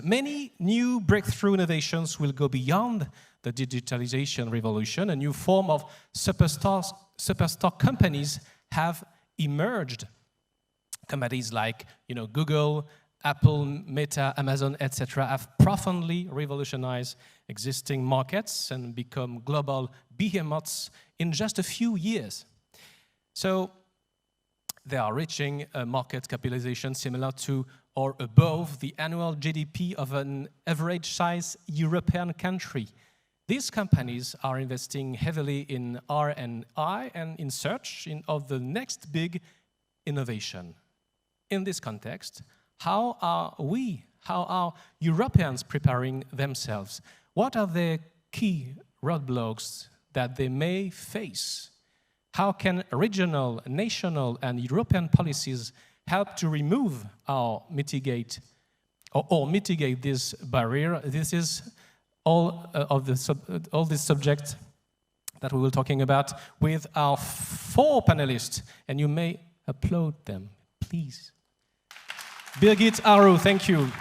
Many new breakthrough innovations will go beyond the digitalization revolution. A new form of superstar companies have emerged. Companies like Google, Apple, Meta, Amazon, etc. have profoundly revolutionized existing markets and become global behemoths in just a few years. So they are reaching a market capitalization similar to or above the annual GDP of an average-size European country. These companies are investing heavily in R&I and in search of the next big innovation. In this context, how are Europeans preparing themselves? What are the key roadblocks that they may face? How can regional, national, and European policies help to remove or mitigate this barrier? This is all this subject that we will be talking about with our 4 panelists, and you may applaud them, please. Birgit Aru, thank you.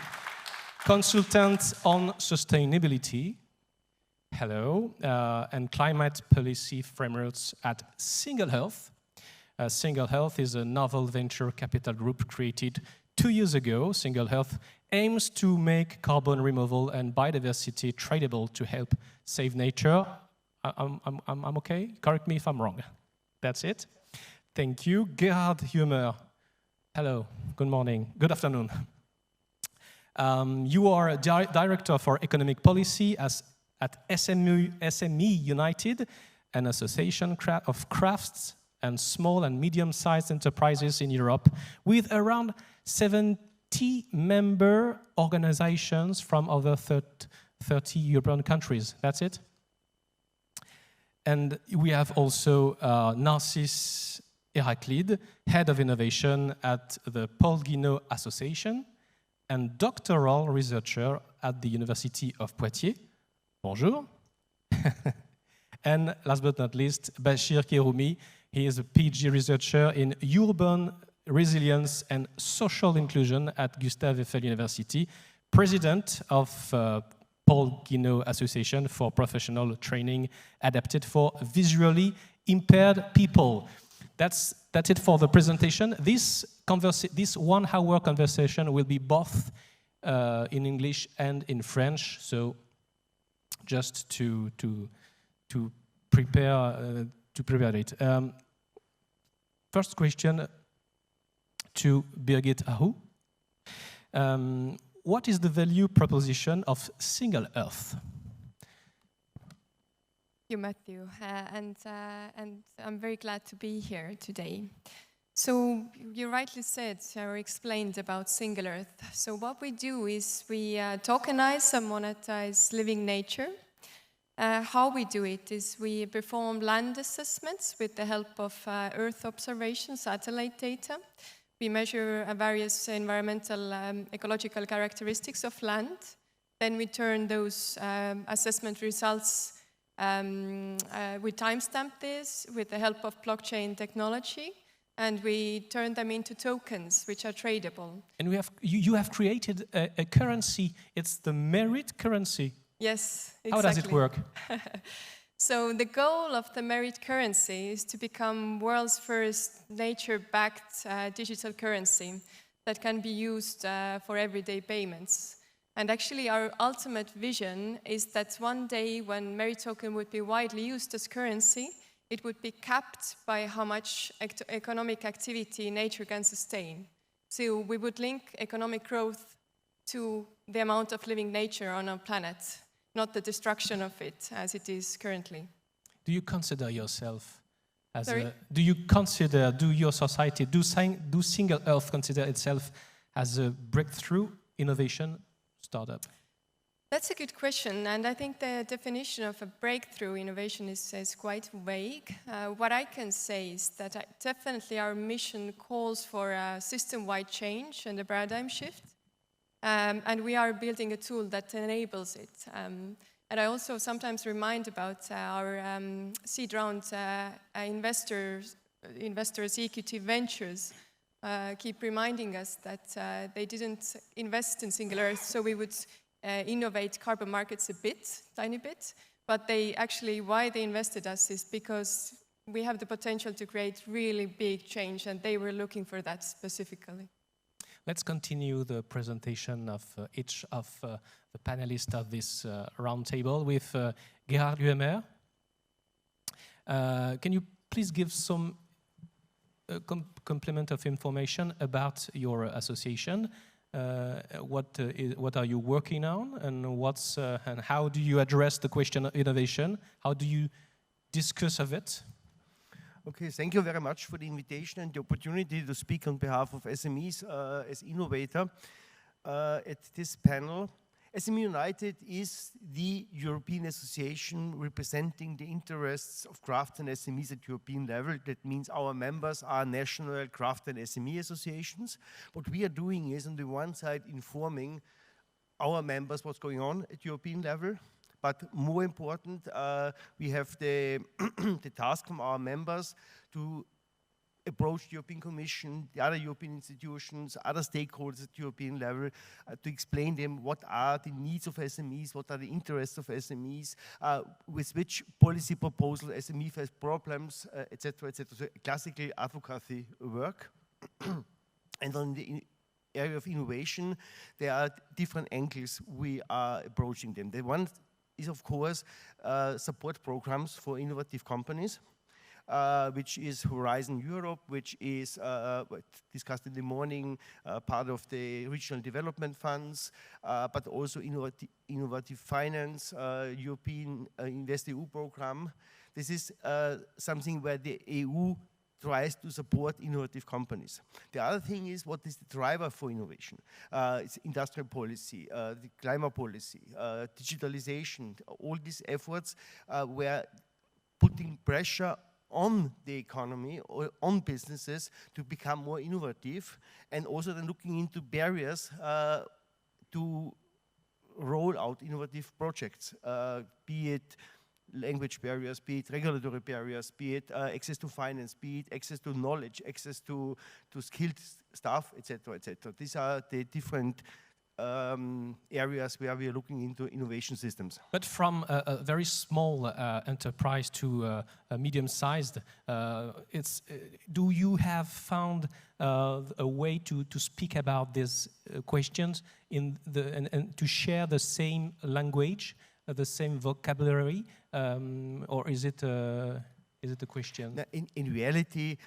Consultant on sustainability, hello, and climate policy frameworks at Single Health. Single Health is a novel venture capital group created 2 years ago. Single Health aims to make carbon removal and biodiversity tradable to help save nature. I'm okay? Correct me if I'm wrong. That's it. Thank you. Gerhard Humer. Hello, good morning, good afternoon. You are a Director for Economic Policy at SME United, an association of crafts and small and medium-sized enterprises in Europe with around 70 member organizations from over 30 European countries. That's it? And we have also Narcis Héraclide, Head of Innovation at the Paul Guinot Association and doctoral researcher at the University of Poitiers. Bonjour. And last but not least, Bachir Kerroumi. He is a PhD researcher in urban resilience and social inclusion at Gustave Eiffel University, president of Paul Guinot Association for Professional Training Adapted for Visually Impaired People. That's it for the presentation. This 1 hour conversation will be both in English and in French. So just to prepare it. First question to Birgit Aru. What is the value proposition of Single Earth? Thank you, Matthew, and I'm very glad to be here today. So you rightly said or explained about Single Earth. So what we do is we tokenize and monetize living nature. How we do it is we perform land assessments with the help of Earth observation satellite data. We measure various environmental ecological characteristics of land. Then we turn those assessment results. We timestamp this with the help of blockchain technology, and we turn them into tokens, which are tradable. And you have created a currency. It's the merit currency. Yes, exactly. How does it work? So the goal of the merit currency is to become world's first nature-backed digital currency that can be used for everyday payments. And actually our ultimate vision is that one day when merit token would be widely used as currency, it would be capped by how much economic activity nature can sustain. So we would link economic growth to the amount of living nature on our planet, not the destruction of it as it is currently. Do you consider yourself as Sorry? do your society, do Single Earth consider itself as a breakthrough innovation startup? That's a good question, and I think the definition of a breakthrough innovation is quite vague. What I can say is that definitely our mission calls for a system-wide change and a paradigm shift, and we are building a tool that enables it. And I also sometimes remind about our seed round investors, EQT Ventures, keep reminding us that they didn't invest in Single Earth, so we would innovate carbon markets a bit, tiny bit. But they actually, why they invested us is because we have the potential to create really big change, and they were looking for that specifically. Let's continue the presentation of each of the panelists of this roundtable with Gerhard Guemer. Can you please give some complement of information about your association? What are you working on, and how do you address the question of innovation? How do you discuss of it? Okay, thank you very much for the invitation and the opportunity to speak on behalf of SMEs as innovator at this panel. SME United is the European association representing the interests of craft and SMEs at European level. That means our members are national craft and SME associations. What we are doing is, on the one side, informing our members what's going on at European level. But more important, we have the, the task from our members to approach the European Commission, the other European institutions, other stakeholders at European level, to explain them what are the needs of SMEs, what are the interests of SMEs, with which policy proposal SME has problems, etc., etc. So classical advocacy work. And on the area of innovation, there are different angles we are approaching them. The one is, of course, support programs for innovative companies, which is Horizon Europe, which is discussed in the morning, part of the regional development funds, but also innovative finance, European InvestEU program. This is something where the EU tries to support innovative companies. The other thing is, what is the driver for innovation? It's industrial policy, the climate policy, digitalization. All these efforts were putting pressure on the economy or on businesses to become more innovative, and also then looking into barriers to roll out innovative projects, be it language barriers, be it regulatory barriers, be it access to finance, be it access to knowledge, access to skilled staff, etc., etc. These are the different areas where we are looking into innovation systems. But from a very small enterprise to a medium-sized, do you have found a way to speak about these questions and to share the same language, the same vocabulary, or is it a question? In reality,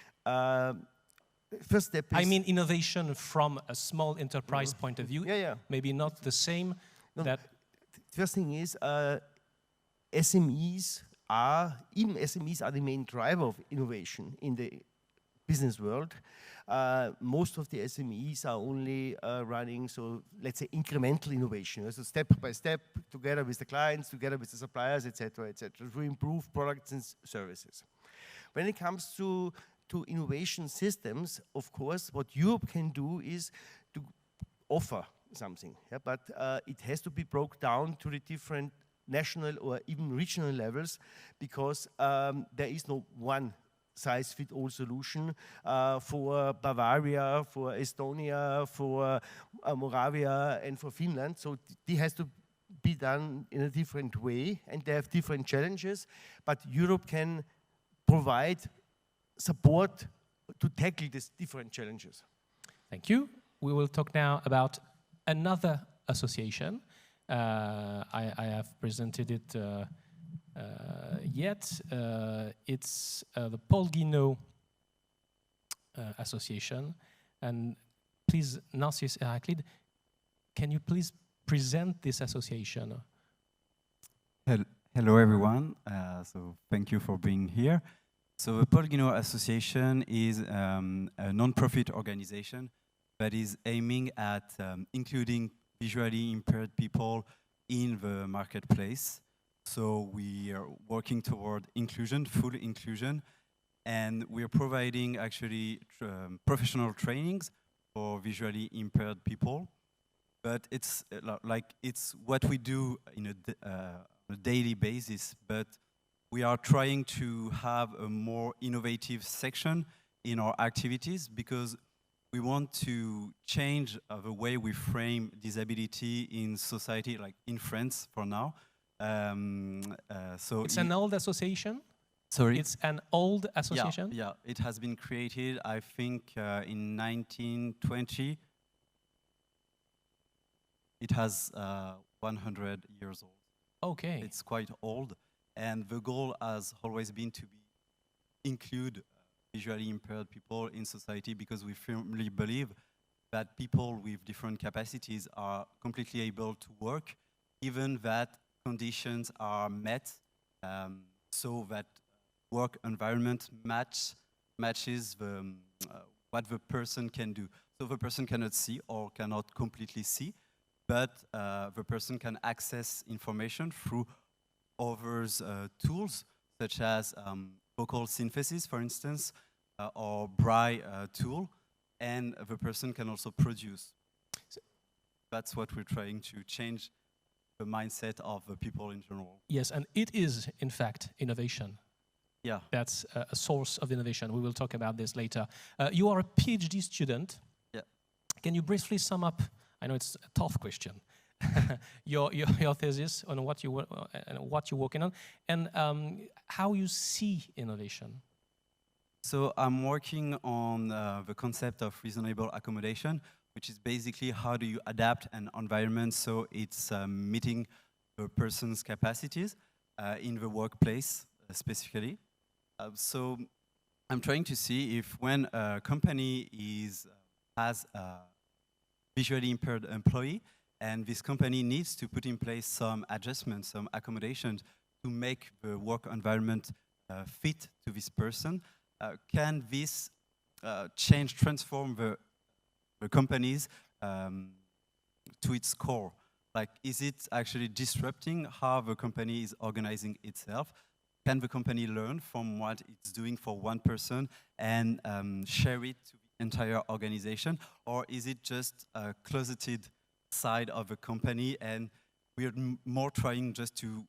first step is... I mean innovation from a small enterprise point of view, maybe not the same. That first thing is, SMEs are the main driver of innovation in the business world. Most of the SMEs are only running, so let's say, incremental innovation, so step by step, together with the clients, together with the suppliers, etc., etc., to improve products and services. When it comes to innovation systems, of course, what Europe can do is to offer something, but it has to be broken down to the different national or even regional levels, because there is no one size-fit-all solution for Bavaria, for Estonia, for Moravia, and for Finland. So it has to be done in a different way, and they have different challenges, but Europe can provide support to tackle these different challenges. Thank you. We will talk now about another association. I have presented it yet. It's the Paul Guinot Association. And please, Narcis Héraclide, can you please present this association? Hello, everyone. So thank you for being here. So the Paul Guinot Association is a non-profit organization that is aiming at including visually impaired people in the marketplace. So we are working toward inclusion, full inclusion, and we are providing actually professional trainings for visually impaired people. But it's what we do on a daily basis, but we are trying to have a more innovative section in our activities, because we want to change the way we frame disability in society, like in France for now. So It's an old association? sorry. It's an old association? Yeah, it has been created, I think, in 1920. It has 100 years old. Okay. It's quite old, and the goal has always been to include visually impaired people in society, because we firmly believe that people with different capacities are completely able to work, even that conditions are met, so that work environment matches what the person can do. So the person cannot see or cannot completely see, but the person can access information through others' tools, such as vocal synthesis, for instance, or braille tool, and the person can also produce. That's what we're trying to change, the mindset of the people in general. Yes, and it is, in fact, innovation. Yeah. That's a source of innovation. We will talk about this later. You are a PhD student. Yeah. Can you briefly sum up, I know it's a tough question, your thesis on what you're working on, and how you see innovation? So I'm working on the concept of reasonable accommodation, which is basically how do you adapt an environment so it's meeting the person's capacities in the workplace specifically. So I'm trying to see if when a company has a visually impaired employee, and this company needs to put in place some adjustments, some accommodations to make the work environment fit to this person, can this transform the companies to its core? Like, is it actually disrupting how the company is organizing itself? Can the company learn from what it's doing for one person and share it to the entire organization? Or is it just a closeted side of the company, and we're more trying just to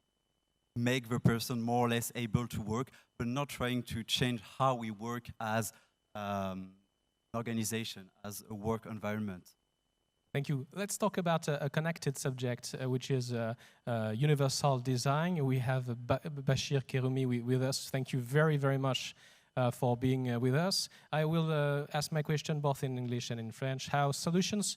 make the person more or less able to work, but not trying to change how we work as an organization, as a work environment? Thank you. Let's talk about a connected subject, which is universal design. We have Bachir Kerroumi with us. Thank you very, very much for being with us. I will ask my question both in English and in French. How solutions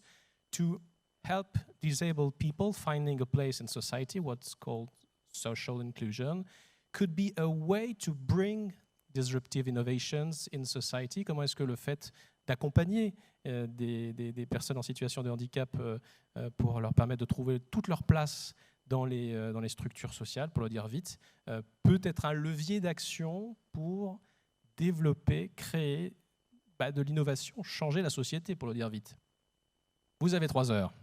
to help disabled people finding a place in society, what's called social inclusion, could be a way to bring disruptive innovations in society? Comment est-ce que le fait d'accompagner des personnes en situation de handicap pour leur permettre de trouver toute leur place dans les structures sociales, pour le dire vite, peut être un levier d'action pour développer, créer de l'innovation, changer la société, pour le dire vite? Vous avez 3 heures.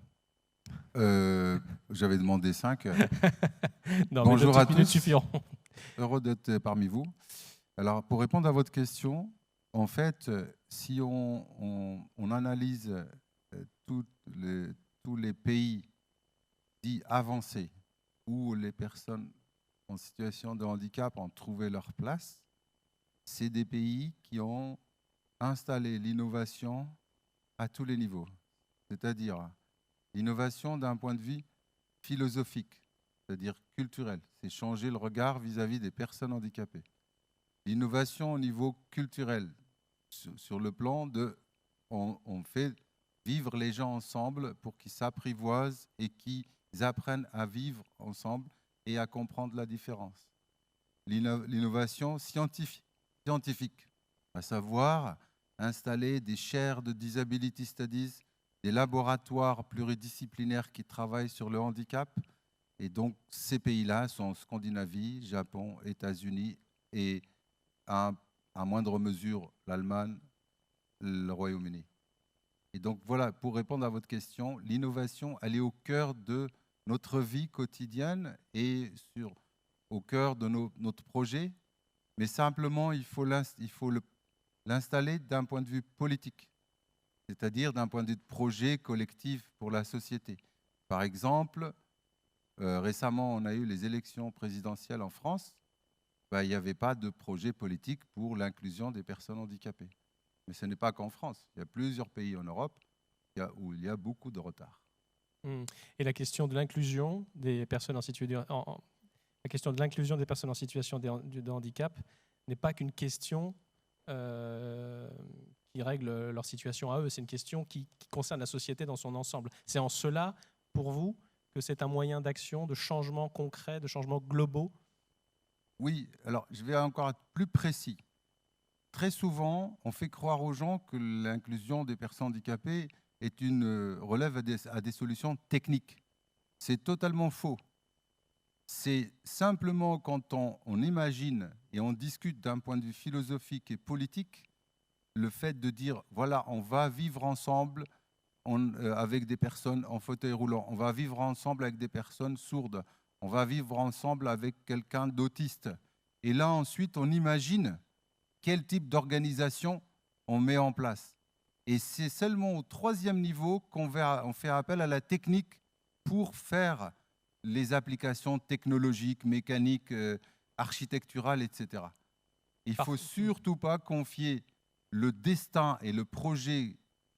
J'avais demandé 5. Non, bonjour à tous. Suffiront. Heureux d'être parmi vous. Alors, pour répondre à votre question, en fait, si on analyse tous les pays dits avancés où les personnes en situation de handicap ont trouvé leur place, c'est des pays qui ont installé l'innovation à tous les niveaux. C'est-à-dire l'innovation d'un point de vue philosophique, c'est-à-dire culturel. C'est changer le regard vis-à-vis des personnes handicapées. L'innovation au niveau culturel, sur le plan de... On fait vivre les gens ensemble pour qu'ils s'apprivoisent et qu'ils apprennent à vivre ensemble et à comprendre la différence. L'innovation scientifique, à savoir installer des chaires de disability studies, des laboratoires pluridisciplinaires qui travaillent sur le handicap. Et donc, ces pays-là sont Scandinavie, Japon, États-Unis et, à moindre mesure, l'Allemagne, le Royaume-Uni. Et donc, voilà, pour répondre à votre question, l'innovation, elle est au cœur de notre vie quotidienne et au cœur de notre projet. Mais simplement, il faut l'installer d'un point de vue politique, c'est-à-dire d'un point de vue de projet collectif pour la société. Par exemple, récemment, on a eu les élections présidentielles en France. Il n'y avait pas de projet politique pour l'inclusion des personnes handicapées. Mais ce n'est pas qu'en France. Il y a plusieurs pays en Europe où il y a beaucoup de retard. Et la question de l'inclusion des personnes en situation la question de l'inclusion des personnes en situation de handicap n'est pas qu'une question qui règle leur situation à eux, c'est une question qui concerne la société dans son ensemble. C'est en cela, pour vous, que c'est un moyen d'action, de changement concret, de changement globaux? Oui, alors je vais encore être plus précis. Très souvent, on fait croire aux gens que l'inclusion des personnes handicapées relève à des solutions techniques. C'est totalement faux. C'est simplement quand on imagine et on discute d'un point de vue philosophique et politique, le fait de dire, voilà, on va vivre ensemble avec des personnes en fauteuil roulant, on va vivre ensemble avec des personnes sourdes, on va vivre ensemble avec quelqu'un d'autiste. Et là, ensuite, on imagine quel type d'organisation on met en place. Et c'est seulement au 3e niveau qu'on fait appel à la technique pour faire les applications technologiques, mécaniques, architecturales, etc. Il ne faut surtout pas confier le destin et le projet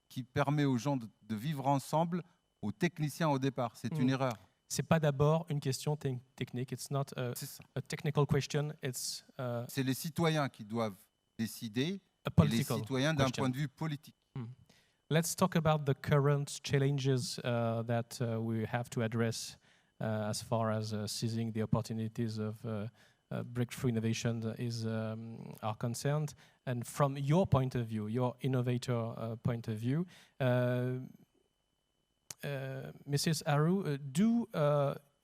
qui permet aux gens de vivre ensemble aux techniciens au départ. C'est une erreur. C'est pas d'abord une question technique. It's not a technical question. C'est les citoyens qui doivent décider, et les citoyens d'un point de vue politique. Let's talk about the current challenges that we have to address as far as seizing the opportunities of breakthrough innovation are concerned. And from your point of view, your innovator point of view, Mrs. Aru, do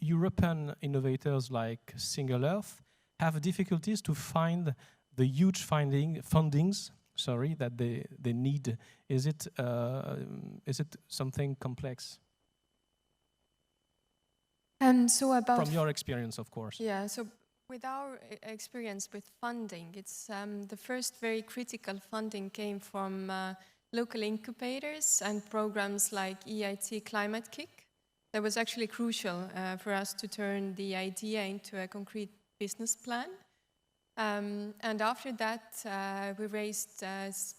European innovators like Single Earth have difficulties to find the huge fundings that they need? Is it something complex? So about from your experience, of course. Yeah, so with our experience with funding, it's the first very critical funding came from local incubators and programs like EIT Climate Kick. That was actually crucial for us to turn the idea into a concrete business plan. And after that, we raised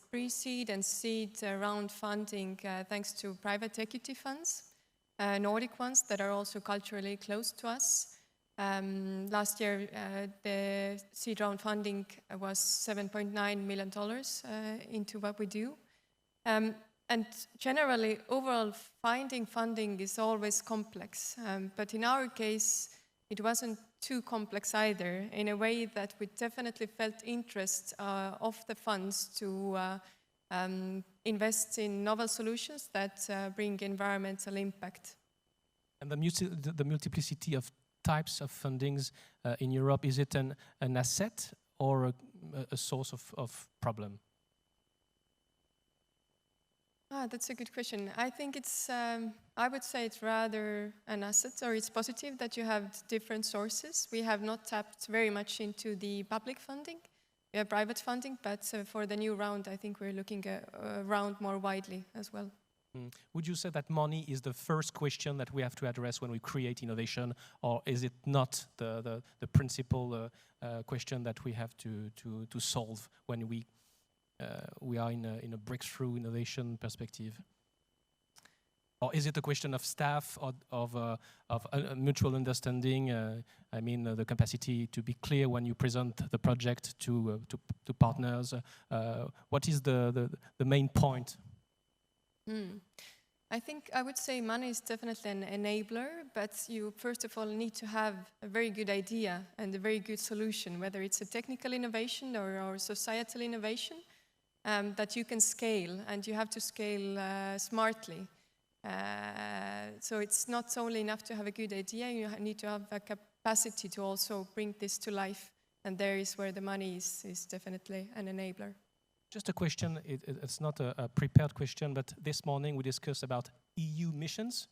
pre-seed and seed round funding thanks to private equity funds, Nordic ones that are also culturally close to us. Last year, the seed round funding was $7.9 million into what we do. And generally, overall, finding funding is always complex. But in our case, it wasn't too complex either, in a way that we definitely felt interest of the funds to invest in novel solutions that bring environmental impact. And the multiplicity of types of fundings in Europe, is it an asset or a source of problem? That's a good question. I think it's, I would say it's rather an asset, or it's positive that you have different sources. We have not tapped very much into the public funding. We have private funding, but for the new round, I think we're looking around more widely as well. Would you say that money is the first question that we have to address when we create innovation, or is it not the principal question that we have to solve when we are in a breakthrough innovation perspective? Or is it a question of staff, or of a mutual understanding? I mean, the capacity to be clear when you present the project to partners. What is the main point? I think I would say money is definitely an enabler, but you first of all need to have a very good idea and a very good solution, whether it's a technical innovation or societal innovation, that you can scale, and you have to scale smartly. So it's not only enough to have a good idea, you need to have a capacity to also bring this to life, and there is where the money is definitely an enabler. Just a question, it's not a prepared question, but this morning we discussed about EU missions.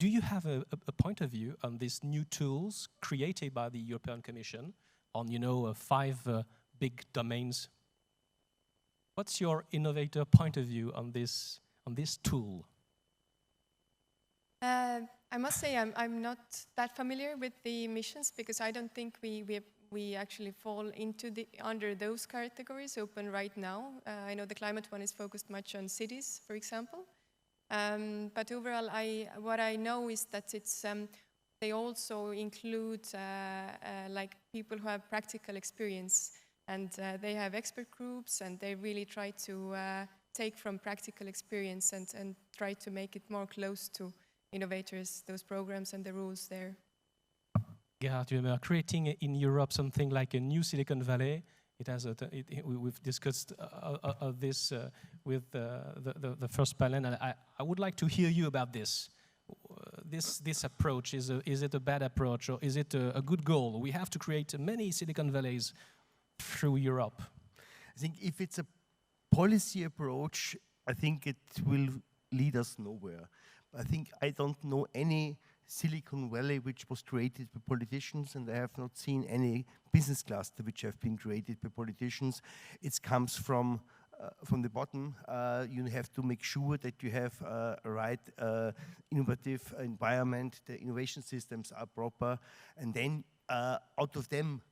Do you have a point of view on these new tools created by the European Commission on, 5 big domains? What's your innovator point of view on this tool? I must say I'm not that familiar with the missions, because I don't think we we actually fall into under those categories open right now. I know the climate one is focused much on cities, for example. But overall, what I know is that it's they also include like people who have practical experience, and they have expert groups, and they really try to take from practical experience and try to make it more close to innovators, those programs and the rules there. Gerhard, you are creating in Europe something like a new Silicon Valley. It has we've discussed this with the first panel, and I would like to hear you about this. This approach, is it a bad approach, or is it a good goal? We have to create many Silicon Valleys through Europe. I think if it's a policy approach, I think it will lead us nowhere. I don't know any Silicon Valley which was created by politicians, and I have not seen any business cluster which have been created by politicians. It comes from the bottom. You have to make sure that you have a right innovative environment, the innovation systems are proper, and then out of them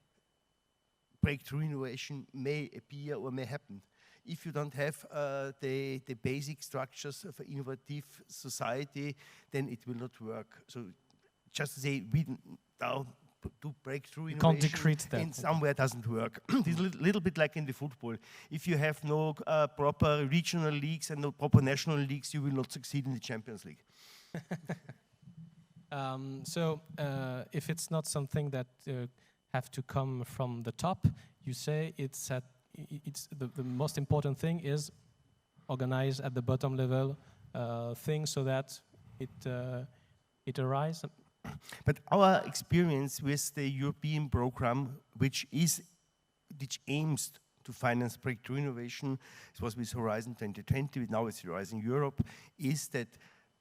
breakthrough innovation may appear or may happen. If you don't have the basic structures of an innovative society, then it will not work. So just to say we now do breakthrough innovation and somewhere doesn't work. It's a little bit like in the football. If you have no proper regional leagues and no proper national leagues, you will not succeed in the Champions League. So if it's not something that have to come from the top, you say it's the most important thing is organize at the bottom level things so that it arises. But our experience with the European program, which aims to finance breakthrough innovation, it was with Horizon 2020, now it's Horizon Europe, is that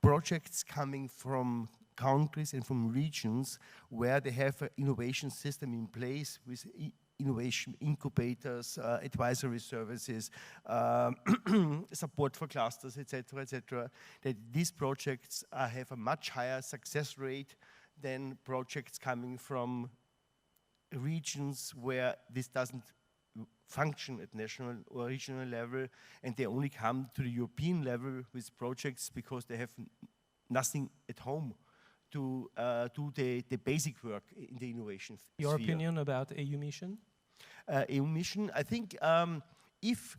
projects coming from countries and from regions where they have an innovation system in place with innovation incubators, advisory services, support for clusters, etc., that these projects have a much higher success rate than projects coming from regions where this doesn't function at national or regional level, and they only come to the European level with projects because they have nothing at home to do the basic work in the innovation Your sphere. opinion about EU mission? EU mission, I think if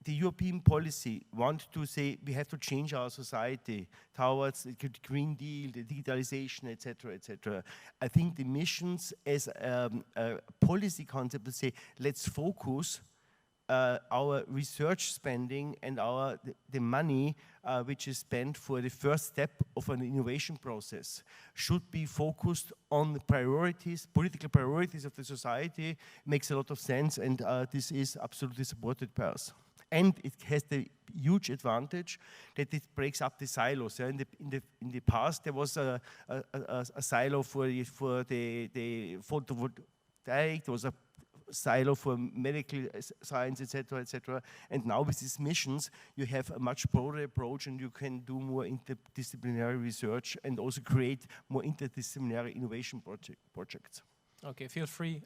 the European policy want to say we have to change our society towards the Green Deal, the digitalization, etc., I think the missions as a policy concept to say let's focus our research spending and the money which is spent for the first step of an innovation process should be focused on the priorities, political priorities of the society. Makes a lot of sense, and this is absolutely supported by us. And it has the huge advantage that it breaks up the silos. In the past, there was a silo for the photovoltaic, there was a silo for medical science, etc., and now with these missions, you have a much broader approach, and you can do more interdisciplinary research and also create more interdisciplinary innovation projects. Okay, feel free,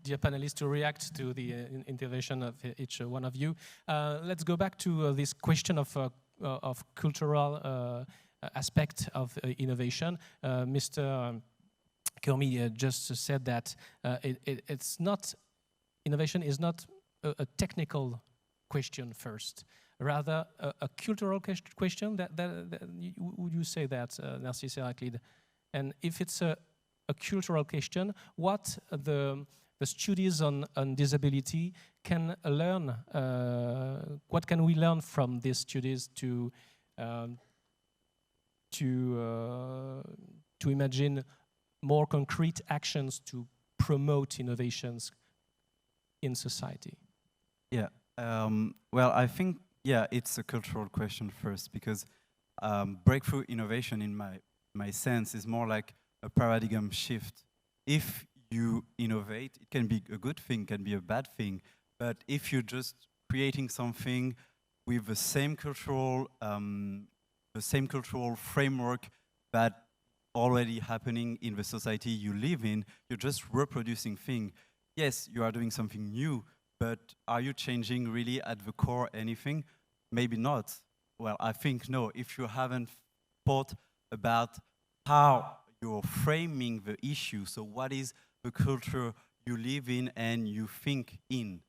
dear panelists, to react to the intervention of each one of you. Let's go back to this question of cultural aspect of innovation. Mr. Kerroumi just said that innovation is not a technical question first, rather a cultural question. Would you say that, Narcis Héraclide? And if it's a cultural question, what the studies on disability can learn, what can we learn from these studies to imagine more concrete actions to promote innovations in society? Yeah, well, I think, it's a cultural question first, because breakthrough innovation, in my sense, is more like a paradigm shift. If you innovate, it can be a good thing, can be a bad thing, but if you're just creating something with the same cultural framework that already happening in the society you live in. You're just reproducing things. Yes, you are doing something new, but are you changing really at the core anything? Maybe not. Well, I think no. If you haven't thought about how you're framing the issue, so what is the culture you live in and you think in?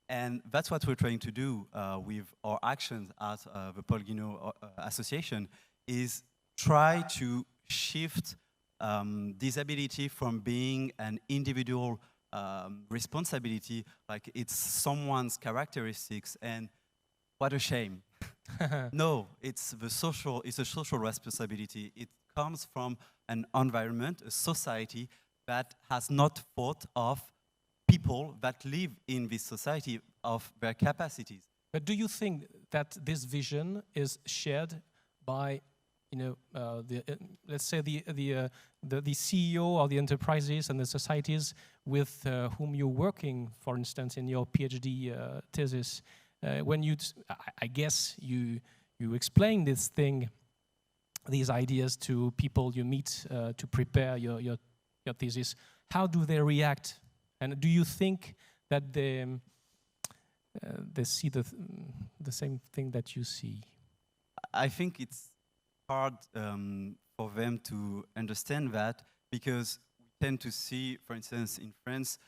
And that's what we're trying to do with our actions at the Paul Guinot Association, is try to shift disability from being an individual responsibility, like it's someone's characteristics, and what a shame. No, it's a social responsibility. It comes from an environment, a society that has not thought of people that live in this society, of their capacities. But do you think that this vision is shared by, let's say the CEO of the enterprises and the societies with whom you're working, for instance, in your PhD thesis? When I guess you explain these ideas to people you meet to prepare your thesis. How do they react? And do you think that they see the same thing that you see? I think it's hard for them to understand that, because we tend to see, for instance, in France,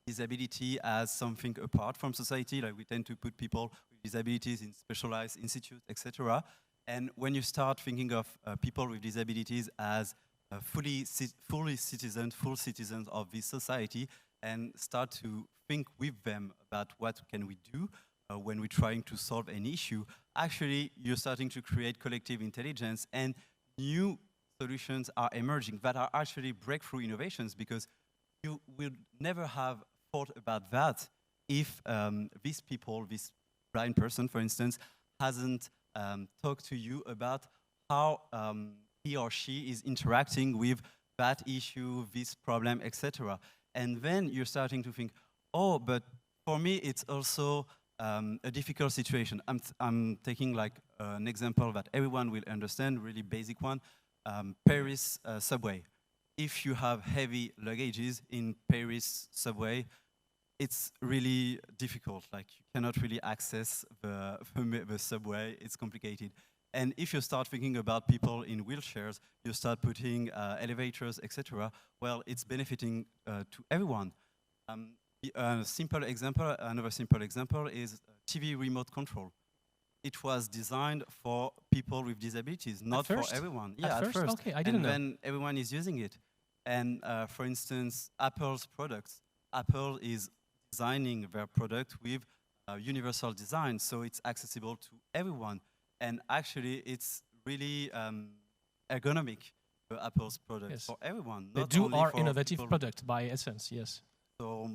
disability as something apart from society. Like, we tend to put people with disabilities in specialized institutes, etc. And when you start thinking of people with disabilities as full citizens of this society, and start to think with them about what can we do when we're trying to solve an issue, actually you're starting to create collective intelligence, and new solutions are emerging that are actually breakthrough innovations, because you will never have thought about that if these people, this blind person, for instance, hasn't talked to you about how he or she is interacting with that issue, this problem, etc. And then you're starting to think, oh, but for me, it's also a difficult situation. I'm taking like an example that everyone will understand, really basic one, Paris subway. If you have heavy luggages in Paris subway, it's really difficult. Like, you cannot really access the subway. It's complicated. And if you start thinking about people in wheelchairs, you start putting elevators, etc. Well, it's benefiting to everyone. Another simple example is TV remote control. It was designed for people with disabilities, not for everyone. Yeah, at first. Okay, I didn't know. And then everyone is using it. And for instance, Apple's products. Apple is designing their product with universal design, so it's accessible to everyone. And actually, it's really ergonomic for Apple's product for everyone. They do are innovative product by essence, yes. So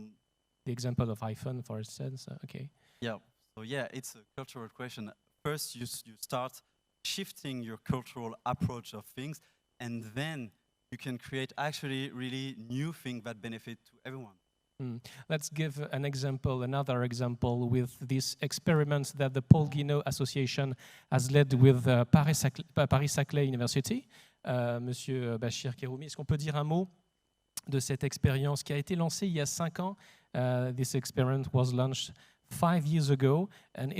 the example of iPhone, for instance, okay. Yeah. So yeah, it's a cultural question. First, you start shifting your cultural approach of things, and then you can create actually really new things that benefit to everyone. Let's give an example, another example, with this experiment that the Paul Guinot Association has led with Paris-Saclay University. Monsieur Bachir Kerroumi, est-ce qu'on peut dire un mot de cette expérience qui a été lancée il y a 5 ans? This experiment was launched 5 years ago, and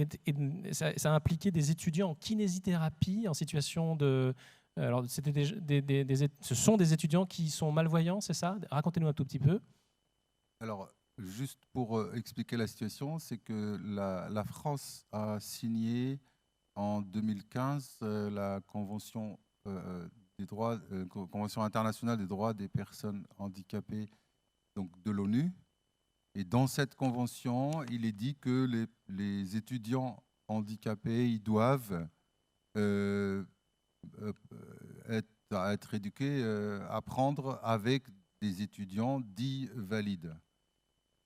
ça a impliqué des étudiants en kinésithérapie en situation de... Alors, ce sont des étudiants qui sont malvoyants, c'est ça? Racontez-nous un tout petit peu. Alors, juste pour expliquer la situation, c'est que la France a signé en 2015 la Convention, Convention internationale des droits des personnes handicapées, donc de l'ONU. Et dans cette convention, il est dit que les étudiants handicapés, ils doivent être éduqués, apprendre avec des étudiants dits valides.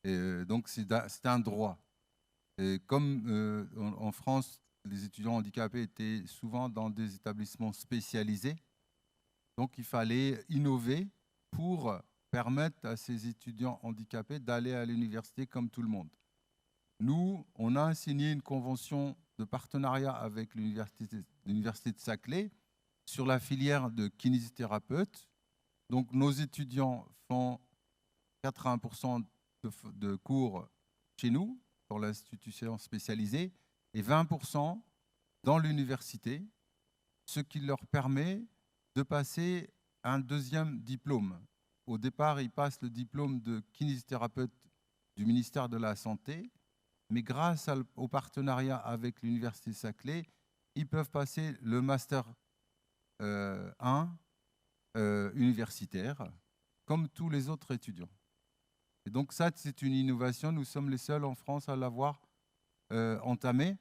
Et donc c'est un droit. Et comme en France, les étudiants handicapés étaient souvent dans des établissements spécialisés, donc il fallait innover pour permettre à ces étudiants handicapés d'aller à l'université comme tout le monde. Nous, on a signé une convention de partenariat avec l'université de Saclay sur la filière de kinésithérapeute. Donc nos étudiants font 80% de cours chez nous, dans l'institution spécialisée, et 20% dans l'université, ce qui leur permet de passer un deuxième diplôme. Au départ, ils passent le diplôme de kinésithérapeute du ministère de la Santé, mais grâce au partenariat avec l'Université Saclay, ils peuvent passer le Master 1 universitaire, comme tous les autres étudiants. Et donc ça, c'est une innovation. Nous sommes les seuls en France à l'avoir entamée.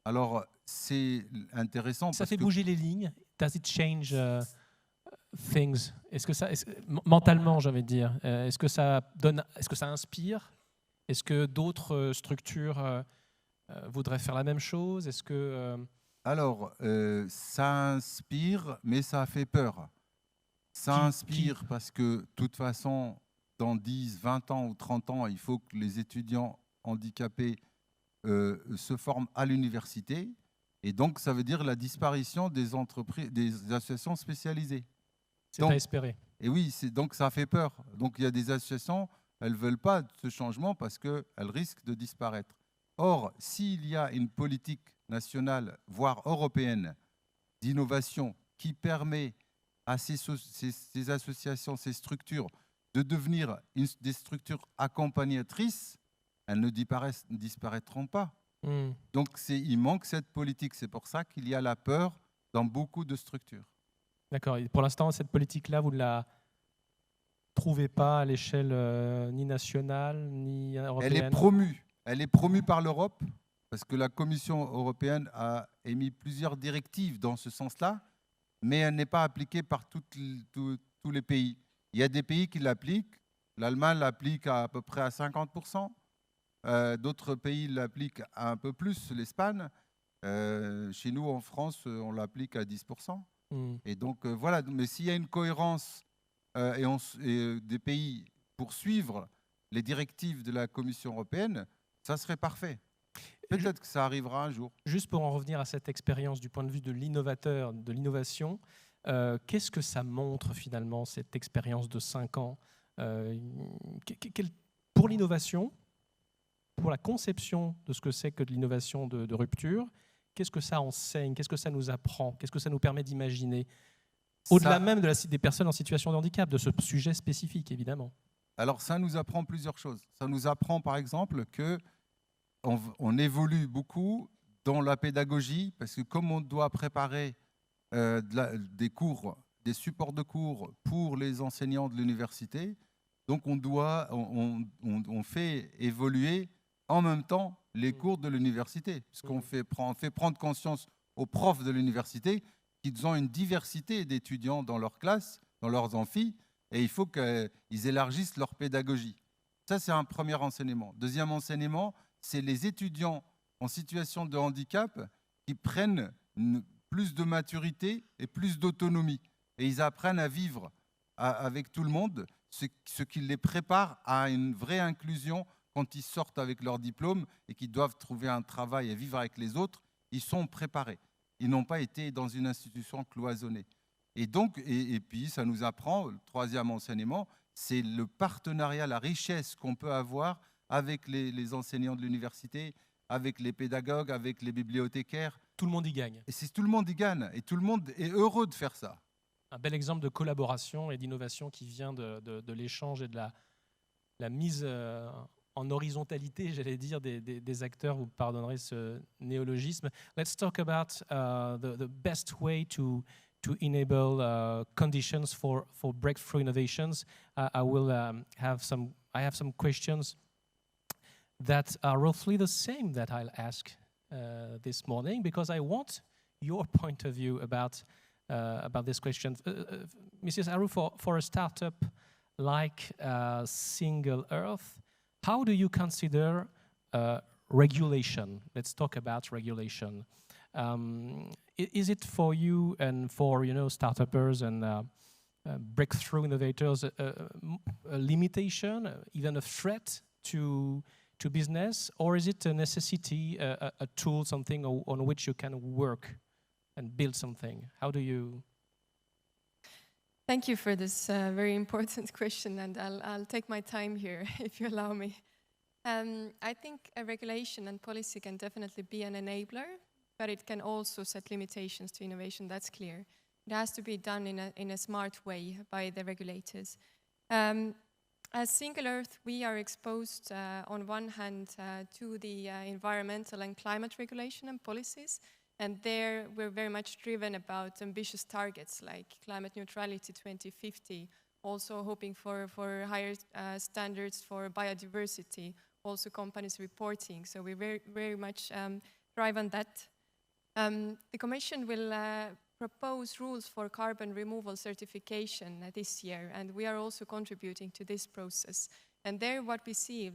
Alors, c'est intéressant. Ça fait bouger les lignes. Does it change things? Mentalement, j'ai envie de dire, est-ce que ça inspire? Est-ce que d'autres structures voudraient faire la même chose? Est-ce que Alors, ça inspire, mais ça fait peur. Ça inspire parce que, de toute façon, dans 10, 20 ans ou 30 ans, il faut que les étudiants handicapés se forment à l'université. Et donc, ça veut dire la disparition des entreprises, des associations spécialisées. C'est à espérer. Et oui, donc ça fait peur. Donc, il y a des associations, elles ne veulent pas de ce changement parce qu'elles risquent de disparaître. Or, s'il y a une politique nationale, voire européenne, d'innovation qui permet à ces associations, ces structures, de devenir des structures accompagnatrices, elles ne disparaîtront pas. Donc, il manque cette politique. C'est pour ça qu'il y a la peur dans beaucoup de structures. D'accord. Et pour l'instant, cette politique-là, vous ne la trouvez pas à l'échelle ni nationale, ni européenne? Elle est promue. Elle est promue par l'Europe, parce que la Commission européenne a émis plusieurs directives dans ce sens-là, mais elle n'est pas appliquée par tous les pays. Il y a des pays qui l'appliquent. L'Allemagne l'applique à peu près à 50%. D'autres pays l'appliquent un peu plus, l'Espagne. Chez nous, en France, on l'applique à 10%. Et donc, voilà. Mais s'il y a une cohérence et des pays pour suivre les directives de la Commission européenne, ça serait parfait. Peut-être que ça arrivera un jour. Juste pour en revenir à cette expérience du point de vue de l'innovateur, de l'innovation, qu'est-ce que ça montre finalement, cette expérience de 5 ans pour l'innovation, pour la conception de ce que c'est que de l'innovation de rupture, qu'est-ce que ça enseigne? Qu'est-ce que ça nous apprend? Qu'est-ce que ça nous permet d'imaginer? Au-delà même des personnes en situation de handicap, de ce sujet spécifique, évidemment. Alors, ça nous apprend plusieurs choses. Ça nous apprend, par exemple, qu'on évolue beaucoup dans la pédagogie, parce que comme on doit préparer des cours, des supports de cours pour les enseignants de l'université, donc on fait évoluer en même temps les cours de l'université, puisqu'on fait prendre conscience aux profs de l'université qu'ils ont une diversité d'étudiants dans leur classe, dans leurs amphis, et il faut qu'ils élargissent leur pédagogie. Ça, c'est un premier enseignement. Deuxième enseignement, c'est les étudiants en situation de handicap qui prennent plus de maturité et plus d'autonomie. Et ils apprennent à vivre avec tout le monde, ce qui les prépare à une vraie inclusion quand ils sortent avec leur diplôme et qu'ils doivent trouver un travail et vivre avec les autres. Ils sont préparés. Ils n'ont pas été dans une institution cloisonnée. Et donc, et puis, ça nous apprend, le troisième enseignement, c'est le partenariat, la richesse qu'on peut avoir avec les enseignants de l'université, avec les pédagogues, avec les bibliothécaires. Tout le monde y gagne. Et tout le monde y gagne. Et tout le monde est heureux de faire ça. Un bel exemple de collaboration et d'innovation qui vient de l'échange et de la mise en horizontalité, j'allais dire, des acteurs. Vous pardonnerez ce néologisme. Let's talk about the best way to enable conditions for breakthrough innovations. I have some questions that are roughly the same that I'll ask this morning, because I want your point of view about this question. Mrs. Aru, for a startup like Single Earth, how do you consider regulation? Let's talk about regulation. Is it for you and for startuppers and breakthrough innovators a limitation, even a threat to business, or is it a necessity, a tool, something on which you can work and build something? How do you? Thank you for this very important question, and I'll take my time here, if you allow me. I think a regulation and policy can definitely be an enabler, but it can also set limitations to innovation, that's clear. It has to be done in a smart way by the regulators. As Single Earth, we are exposed on one hand to the environmental and climate regulation and policies, and there we're very much driven about ambitious targets like climate neutrality 2050, also hoping for higher standards for biodiversity, also companies reporting. So we very much drive on that. The Commission will propose rules for carbon removal certification this year, and we are also contributing to this process. And there what we see,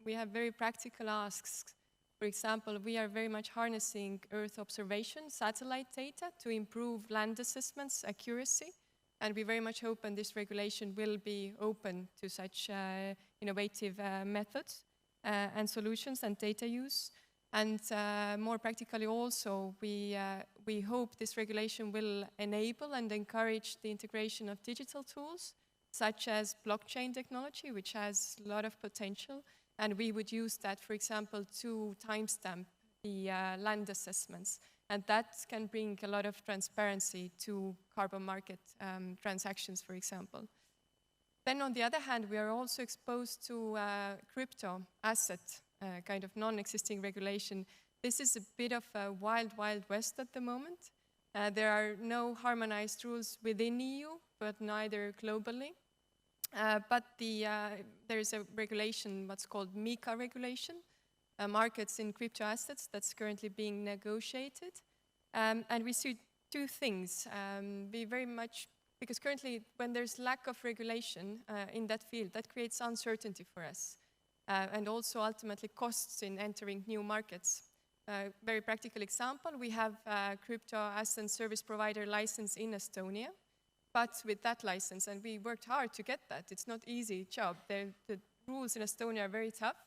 we have very practical asks. For example, we are very much harnessing Earth observation, satellite data to improve land assessments accuracy, and we very much hope and this regulation will be open to such innovative methods and solutions and data use. And more practically also, we hope this regulation will enable and encourage the integration of digital tools, such as blockchain technology, which has a lot of potential. And we would use that, for example, to timestamp the land assessments. And that can bring a lot of transparency to carbon market transactions, for example. Then on the other hand, we are also exposed to crypto asset kind of non-existing regulation. This is a bit of a wild west at the moment. There are no harmonized rules within EU, but neither globally. But there is a regulation, what's called MiCA regulation, markets in crypto assets, that's currently being negotiated. And we see two things. We very much, because currently when there's lack of regulation in that field, that creates uncertainty for us. And also ultimately costs in entering new markets. Very practical example, we have a crypto asset service provider license in Estonia, but with that license, and we worked hard to get that, it's not easy job. The rules in Estonia are very tough,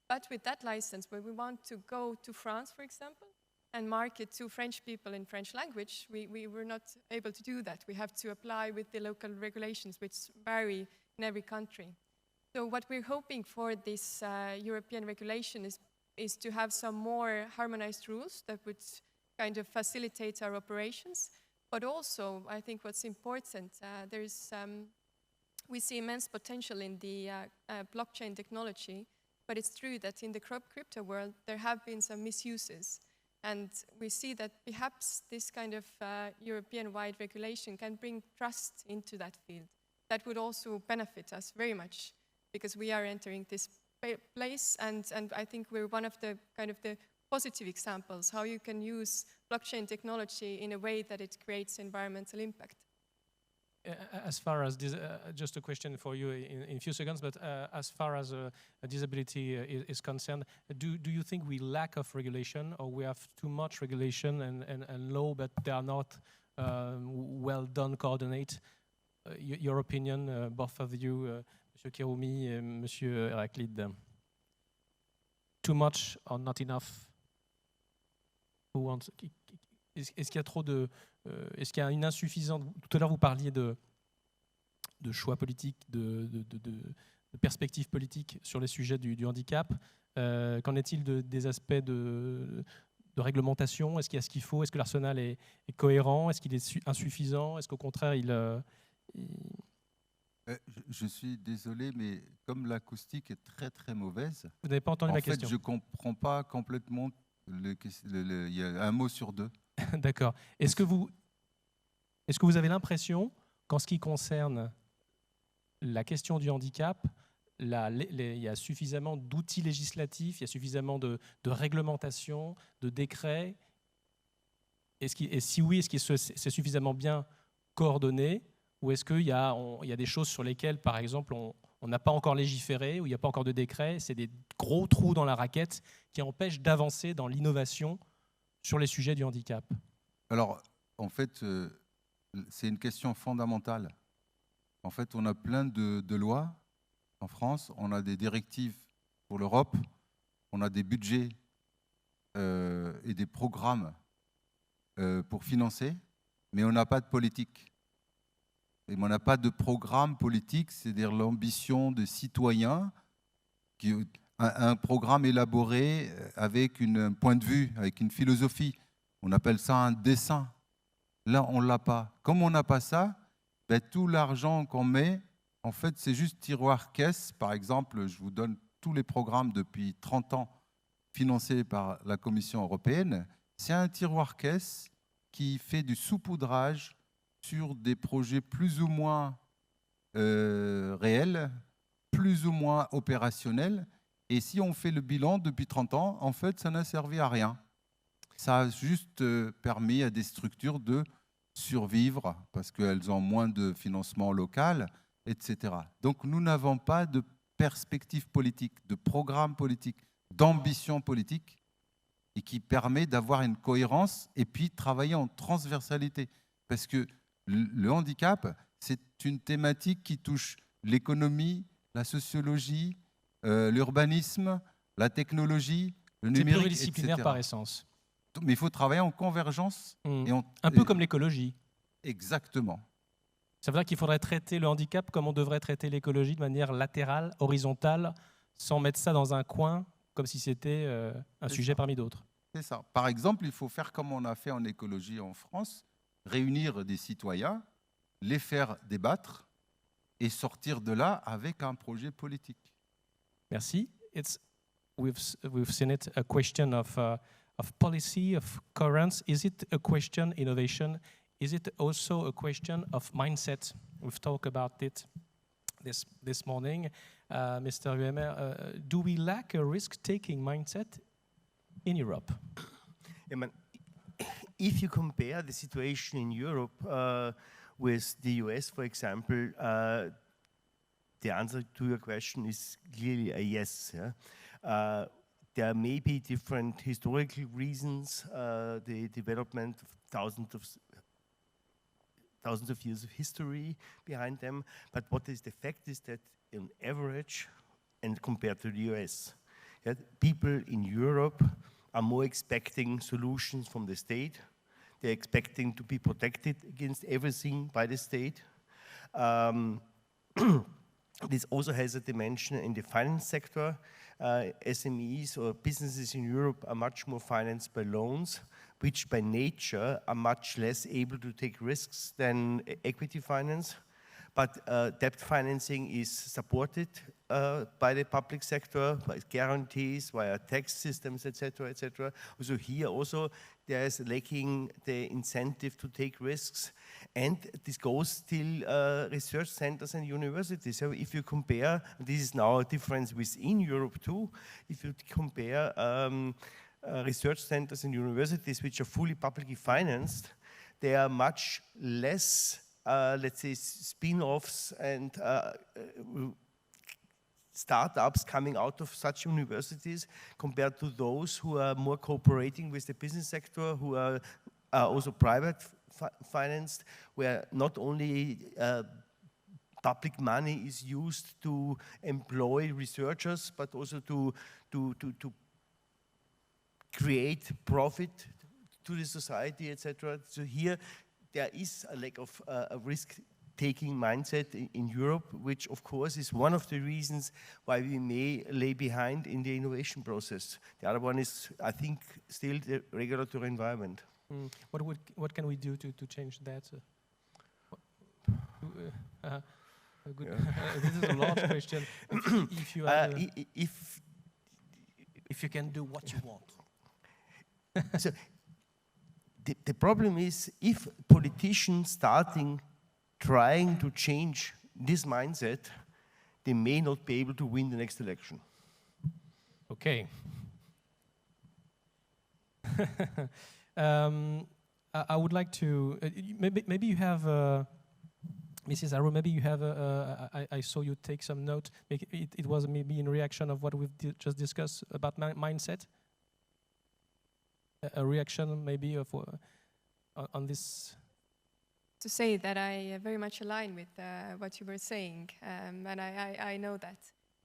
but with that license, when we want to go to France, for example, and market to French people in French language, we were not able to do that. We have to apply with the local regulations, which vary in every country. So what we're hoping for this European regulation is to have some more harmonized rules that would kind of facilitate our operations. But also, I think what's important, we see immense potential in the blockchain technology, but it's true that in the crypto world, there have been some misuses. And we see that perhaps this kind of European-wide regulation can bring trust into that field. That would also benefit us very much, because we are entering this place, and I think we're one of the kind of the positive examples, how you can use blockchain technology in a way that it creates environmental impact. As far as this, just a question for you in a few seconds, but as far as disability is concerned, do you think we lack of regulation, or we have too much regulation and law, but they are not well done, coordinate? Your opinion, both of you, Monsieur Kerroumi et Monsieur Héraclide. Too much or not enough? Est-ce qu'il y a trop de... est-ce qu'il y a une insuffisance? Tout à l'heure, vous parliez de choix politiques, de perspectives politiques sur les sujets du handicap. Qu'en est-il des aspects de réglementation? Est-ce qu'il y a ce qu'il faut? Est-ce que l'arsenal est cohérent? Est-ce qu'il est insuffisant? Est-ce qu'au contraire, Je suis désolé, mais comme l'acoustique est très mauvaise, vous n'avez pas entendu ma question. En fait, je ne comprends pas complètement. Il y a un mot sur deux. D'accord. Est-ce que vous avez l'impression qu'en ce qui concerne la question du handicap, il y a suffisamment d'outils législatifs, il y a suffisamment de réglementations, de décrets? Et si oui, est-ce que c'est suffisamment bien coordonné? Ou est-ce qu'il y a des choses sur lesquelles, par exemple, on n'a pas encore légiféré, où il n'y a pas encore de décret? C'est des gros trous dans la raquette qui empêchent d'avancer dans l'innovation sur les sujets du handicap. Alors, en fait, c'est une question fondamentale. En fait, on a plein de lois en France, on a des directives pour l'Europe, on a des budgets et des programmes pour financer, mais on n'a pas de politique. Et on n'a pas de programme politique, c'est-à-dire l'ambition de citoyens, un programme élaboré avec un point de vue, avec une philosophie. On appelle ça un dessin. Là, on ne l'a pas. Comme on n'a pas ça, ben, tout l'argent qu'on met, en fait, c'est juste tiroir-caisse. Par exemple, je vous donne tous les programmes depuis 30 ans financés par la Commission européenne. C'est un tiroir-caisse qui fait du saupoudrage sur des projets plus ou moins réels, plus ou moins opérationnels. Et si on fait le bilan depuis 30 ans, en fait, ça n'a servi à rien. Ça a juste permis à des structures de survivre parce qu'elles ont moins de financement local, etc. Donc nous n'avons pas de perspective politique, de programme politique, d'ambition politique et qui permet d'avoir une cohérence et puis travailler en transversalité. Parce que le handicap, c'est une thématique qui touche l'économie, la sociologie, l'urbanisme, la technologie, le numérique, c'est pluridisciplinaire etc. par essence. Mais il faut travailler en convergence. Un peu comme l'écologie. Exactement. Ça veut dire qu'il faudrait traiter le handicap comme on devrait traiter l'écologie, de manière latérale, horizontale, sans mettre ça dans un coin, comme si c'était un sujet parmi d'autres. C'est ça. Par exemple, il faut faire comme on a fait en écologie en France, réunir des citoyens, les faire débattre et sortir de là avec un projet politique. Merci. We've seen it, a question of policy, of currents. Is it a question, innovation? Is it also a question of mindset? We've talked about it this morning. Mr. Huemer, do we lack a risk-taking mindset in Europe? If you compare the situation in Europe with the US, for example, the answer to your question is clearly a yes. Yeah? There may be different historical reasons, the development of thousands of years of history behind them, but what is the fact is that on average, and compared to the US, yeah, people in Europe are more expecting solutions from the state. They're expecting to be protected against everything by the state. This also has a dimension in the finance sector. SMEs or businesses in Europe are much more financed by loans, which by nature are much less able to take risks than equity finance. But debt financing is supported by the public sector, by guarantees, via tax systems, etc., etc. So here also there is lacking the incentive to take risks, and this goes till research centers and universities. So if you compare, this is now a difference within Europe too, if you compare research centers and universities which are fully publicly financed, they are much less let's say, spin-offs and startups coming out of such universities compared to those who are more cooperating with the business sector, who are also private financed, where not only public money is used to employ researchers, but also to create profit to the society, etc. So here, there is a lack of a risk-taking mindset in Europe, which of course is one of the reasons why we may lay behind in the innovation process. The other one is, I think, still the regulatory environment. What can we do to change that? Good. This is a large question. If you have if you can do what you want. So, the problem is if politicians trying to change this mindset, they may not be able to win the next election. Okay. I would like to, maybe you have, Mrs. Aru, maybe you have, I saw you take some note. It was maybe in reaction of what we've just discussed about mindset. A reaction maybe of on this? To say that I very much align with what you were saying, and I know that.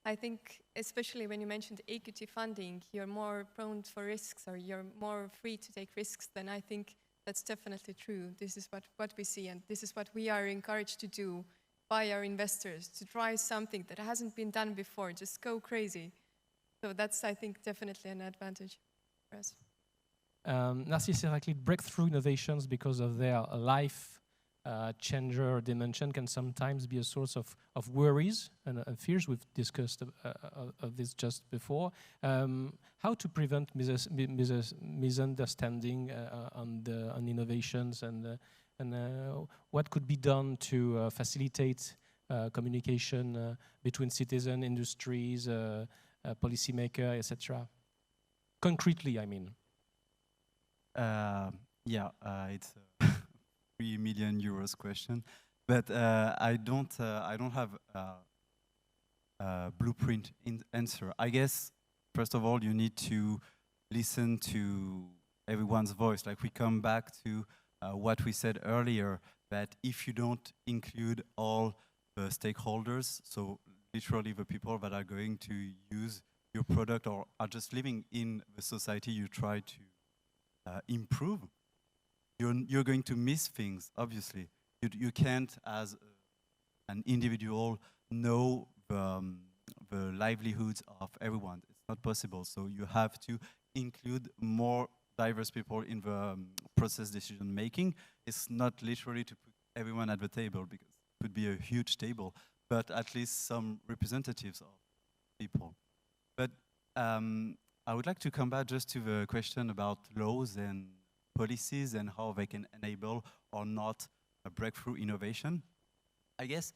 I think especially when you mentioned equity funding, you're more prone for risks, or you're more free to take risks than I think That's definitely true. This is what we see, and this is what we are encouraged to do by our investors, to try something that hasn't been done before, just go crazy. So that's, I think, definitely an advantage for us. Narcis Héraclide, breakthrough innovations because of their life changer dimension can sometimes be a source of worries and fears. We've discussed of this just before. How to prevent misunderstanding on innovations, and what could be done to facilitate communication between citizen, industries, policymakers, etc. Concretely, I mean. It's a 3 million euros question, but I don't have a blueprint answer. I guess first of all you need to listen to everyone's voice. Like we come back to what we said earlier, that if you don't include all the stakeholders, so literally the people that are going to use your product or are just living in the society you try to improve, you're going to miss things, obviously. You can't, as an individual, know the livelihoods of everyone. It's not possible. So you have to include more diverse people in the process decision making. It's not literally to put everyone at the table, because it would be a huge table, but at least some representatives of people. But I would like to come back just to the question about laws and policies and how they can enable or not a breakthrough innovation. I guess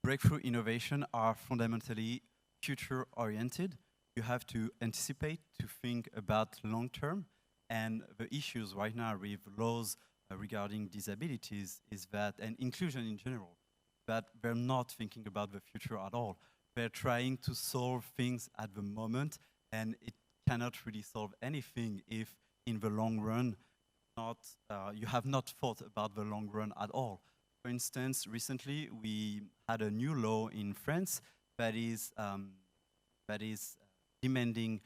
breakthrough innovation are fundamentally future-oriented. You have to anticipate, to think about long-term, and the issues right now with laws regarding disabilities is that, and inclusion in general, that they're not thinking about the future at all. They're trying to solve things at the moment, and it cannot really solve anything if in the long run you have not thought about the long run at all. For instance, recently we had a new law in France that is demanding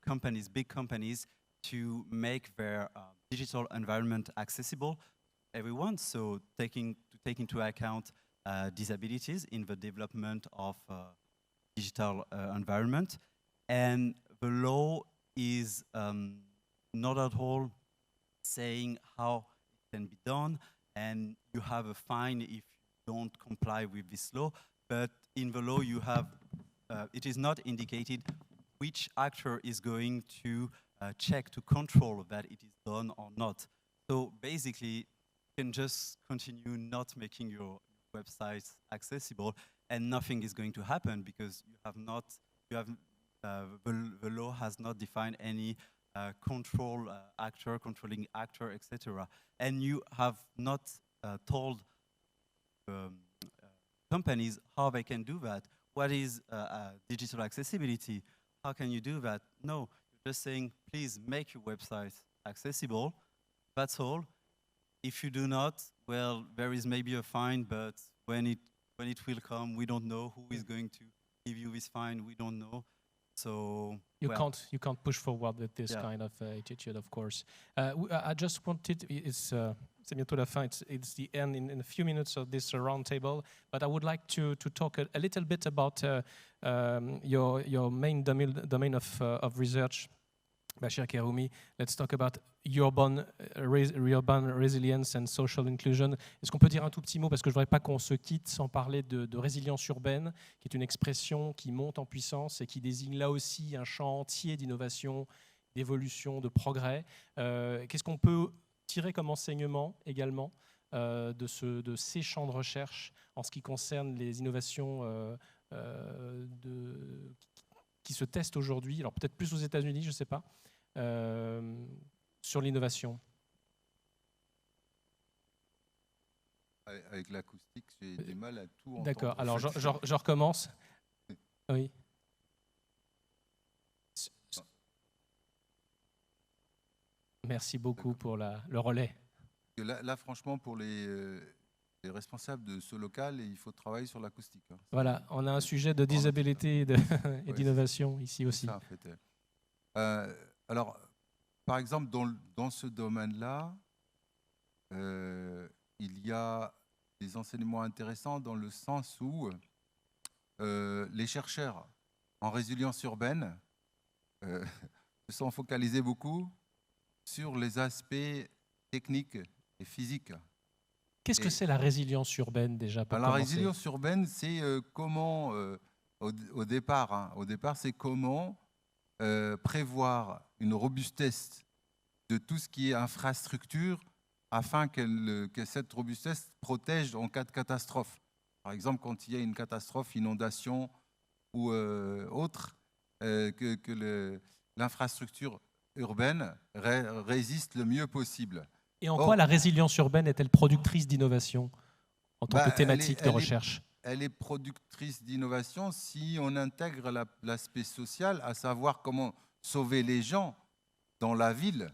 companies, big companies, to make their digital environment accessible to everyone, so take into account disabilities in the development of digital environment. And the law is not at all saying how it can be done, and you have a fine if you don't comply with this law. But in the law you have, it is not indicated which actor is going to check, to control that it is done or not. So basically you can just continue not making your websites accessible and nothing is going to happen, because the law has not defined any controlling actor, etc. And you have not told companies how they can do that. What is digital accessibility? How can you do that? No, you're just saying, please make your website accessible. That's all. If you do not, well, there is maybe a fine, but when it will come, we don't know who is going to give you this fine. We don't know. So you can't push forward with this kind of attitude, of course. I just wanted, c'est bientôt la fin. It's the end in a few minutes of this roundtable. But I would like to talk a little bit about your main domain of research, Bachir Kerroumi. Let's talk about urban resilience and social inclusion. Est-ce qu'on peut dire un tout petit mot, parce que je ne voudrais pas qu'on se quitte sans parler de résilience urbaine, qui est une expression qui monte en puissance et qui désigne là aussi un champ entier d'innovation, d'évolution, de progrès. Qu'est-ce qu'on peut tirer comme enseignement également de ces champs de recherche en ce qui concerne les innovations qui se testent aujourd'hui, alors peut-être plus aux États-Unis, je ne sais pas, sur l'innovation? Avec l'acoustique, j'ai du mal à tout entendre. D'accord, alors je recommence. Oui. Merci beaucoup pour le relais. Là, franchement, pour les responsables de ce local, il faut travailler sur l'acoustique. Hein. Voilà, on a un sujet de disabilité et d'innovation ici aussi. Ça, en fait. Alors, par exemple, dans ce domaine-là, il y a des enseignements intéressants dans le sens où les chercheurs en résilience urbaine se sont focalisés beaucoup sur les aspects techniques et physiques. Qu'est-ce que c'est la résilience urbaine déjà pour La commencer? résilience urbaine, c'est comment, au départ, c'est comment prévoir une robustesse de tout ce qui est infrastructure afin que cette robustesse protège en cas de catastrophe. Par exemple, quand il y a une catastrophe, inondation ou autre, que l'infrastructure urbaine résiste le mieux possible. Et en quoi la résilience urbaine est-elle productrice d'innovation en tant que thématique de recherche? Elle est productrice d'innovation si on intègre l'aspect social, à savoir comment sauver les gens dans la ville.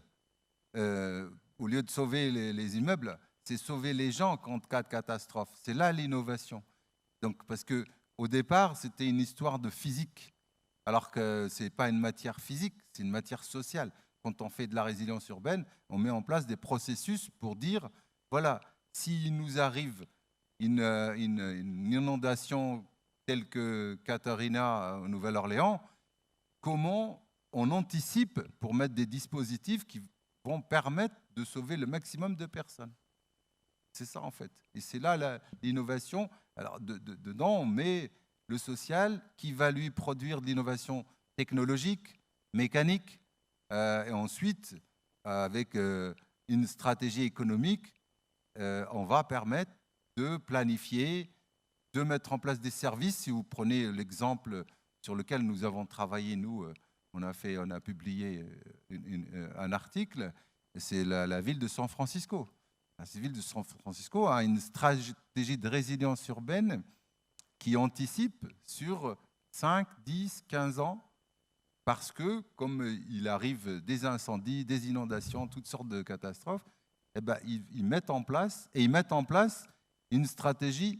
Au lieu de sauver les immeubles, c'est sauver les gens en cas de catastrophe. C'est là l'innovation. Donc, parce qu'au départ, c'était une histoire de physique, alors que ce n'est pas une matière physique, c'est une matière sociale. Quand on fait de la résilience urbaine, on met en place des processus pour dire, voilà, s'il nous arrive une inondation telle que Katarina en Nouvelle-Orléans, comment on anticipe pour mettre des dispositifs qui vont permettre de sauver le maximum de personnes. C'est ça en fait. Et c'est là l'innovation. Alors dedans, on met le social qui va lui produire de l'innovation technologique, mécanique, et ensuite, avec une stratégie économique, on va permettre de planifier, de mettre en place des services. Si vous prenez l'exemple sur lequel nous avons travaillé, nous, on a publié un article, c'est la ville de San Francisco. La ville de San Francisco a une stratégie de résilience urbaine qui anticipe sur 5, 10, 15 ans, parce que, comme il arrive des incendies, des inondations, toutes sortes de catastrophes, eh ben, ils mettent en place une stratégie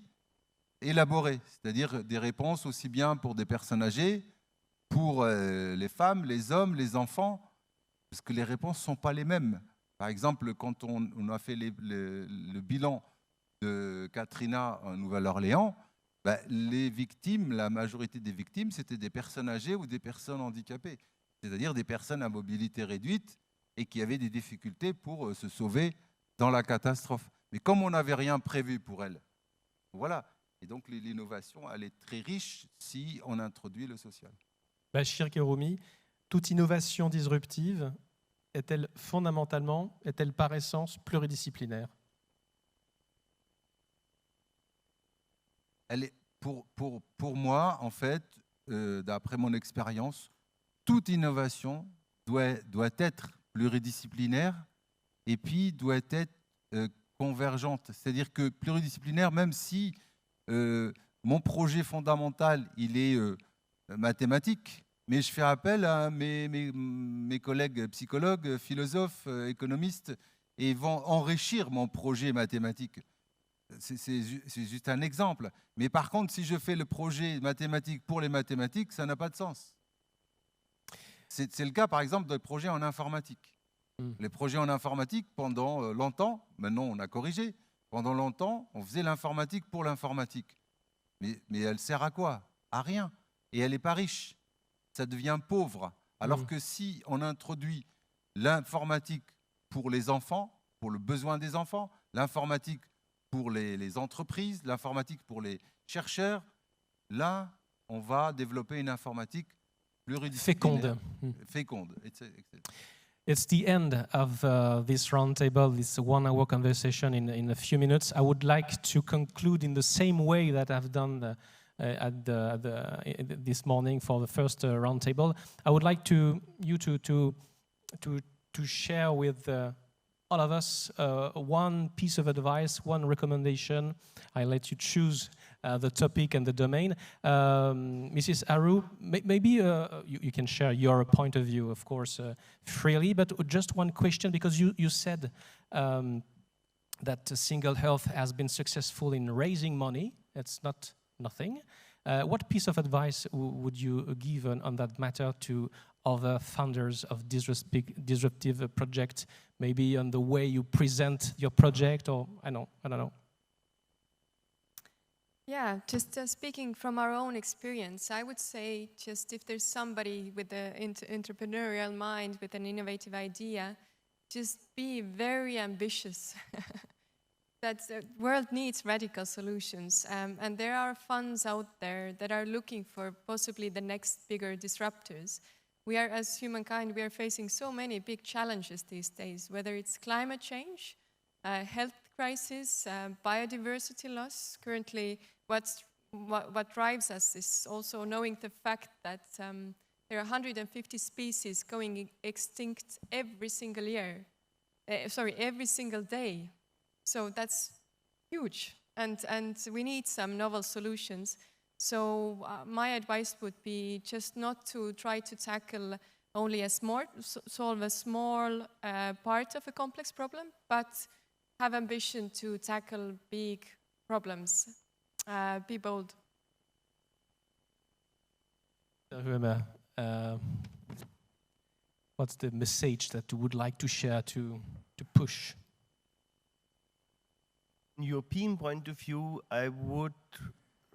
élaborée, c'est-à-dire des réponses aussi bien pour des personnes âgées, pour les femmes, les hommes, les enfants, parce que les réponses ne sont pas les mêmes. Par exemple, quand on a fait le bilan de Katrina en Nouvelle-Orléans, ben, les victimes, la majorité des victimes, c'était des personnes âgées ou des personnes handicapées, c'est-à-dire des personnes à mobilité réduite et qui avaient des difficultés pour se sauver dans la catastrophe. Mais comme on n'avait rien prévu pour elles, voilà. Et donc l'innovation, elle est très riche si on introduit le social. Bachir Kerroumi, toute innovation disruptive est-elle fondamentalement, est-elle par essence pluridisciplinaire? Elle est, pour moi, en fait, d'après mon expérience, toute innovation doit être pluridisciplinaire et puis doit être convergente. C'est-à-dire que pluridisciplinaire, même si mon projet fondamental, il est mathématique, mais je fais appel à mes collègues psychologues, philosophes, économistes, et ils vont enrichir mon projet mathématique. C'est juste un exemple. Mais par contre, si je fais le projet mathématique pour les mathématiques, ça n'a pas de sens. C'est le cas, par exemple, des projets en informatique. Les projets en informatique, pendant longtemps, maintenant on a corrigé, pendant longtemps, on faisait l'informatique pour l'informatique. Mais elle sert à quoi? À rien. Et elle n'est pas riche. Ça devient pauvre. Alors que si on introduit l'informatique pour les enfants, pour le besoin des enfants, l'informatique pour les entreprises, l'informatique pour les chercheurs, là, on va développer une informatique pluridisciplinaire. Féconde. It's the end of this roundtable, this one-hour conversation in a few minutes. I would like to conclude in the same way that I've done this morning for the first roundtable. I would like you to share with all of us one piece of advice, one recommendation. I let you choose the topic and the domain. Mrs. Aru, maybe you can share your point of view, of course, freely, but just one question, because you said that Single Health has been successful in raising money. It's not nothing. What piece of advice would you give on that matter to other founders of disruptive projects, maybe on the way you present your project, or I don't know. Yeah, just speaking from our own experience, I would say just if there's somebody with an entrepreneurial mind, with an innovative idea, just be very ambitious. That the world needs radical solutions, and there are funds out there that are looking for possibly the next bigger disruptors. We are, as humankind, we are facing so many big challenges these days, whether it's climate change, health crisis, biodiversity loss. Currently, what drives us is also knowing the fact that there are 150 species going extinct every single year. Every single day. So that's huge, and we need some novel solutions. So my advice would be just not to try to tackle only solve a small part of a complex problem, but have ambition to tackle big problems. Be bold. What's the message that you would like to share to push? From a European point of view, I would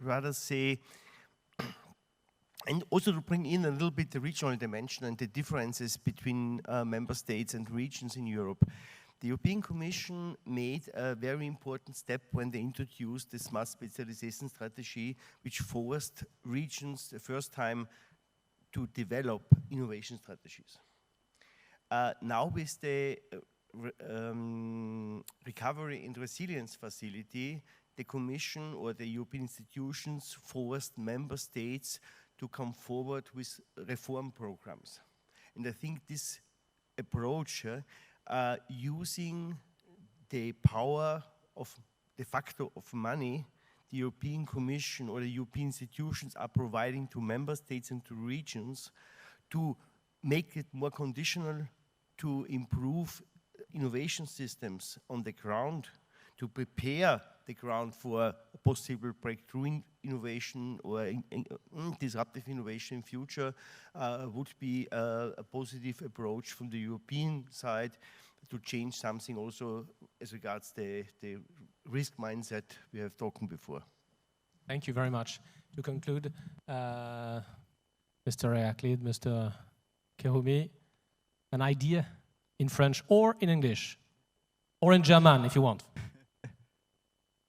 rather say, and also to bring in a little bit the regional dimension and the differences between member states and regions in Europe. The European Commission made a very important step when they introduced the smart specialization strategy, which forced regions the first time to develop innovation strategies. Now with the Recovery and Resilience Facility, the Commission or the European institutions forced member states to come forward with reform programs. And I think this approach, using the power of de facto of money, the European Commission or the European institutions are providing to member states and to regions to make it more conditional, to improve innovation systems on the ground, to prepare the ground for a possible breakthrough innovation or disruptive innovation in future, would be a positive approach from the European side to change something also as regards the risk mindset we have talked before. Thank you very much. To conclude, Mr. Héraclide, Mr. Kerroumi, an idea in French or in English, or in German if you want.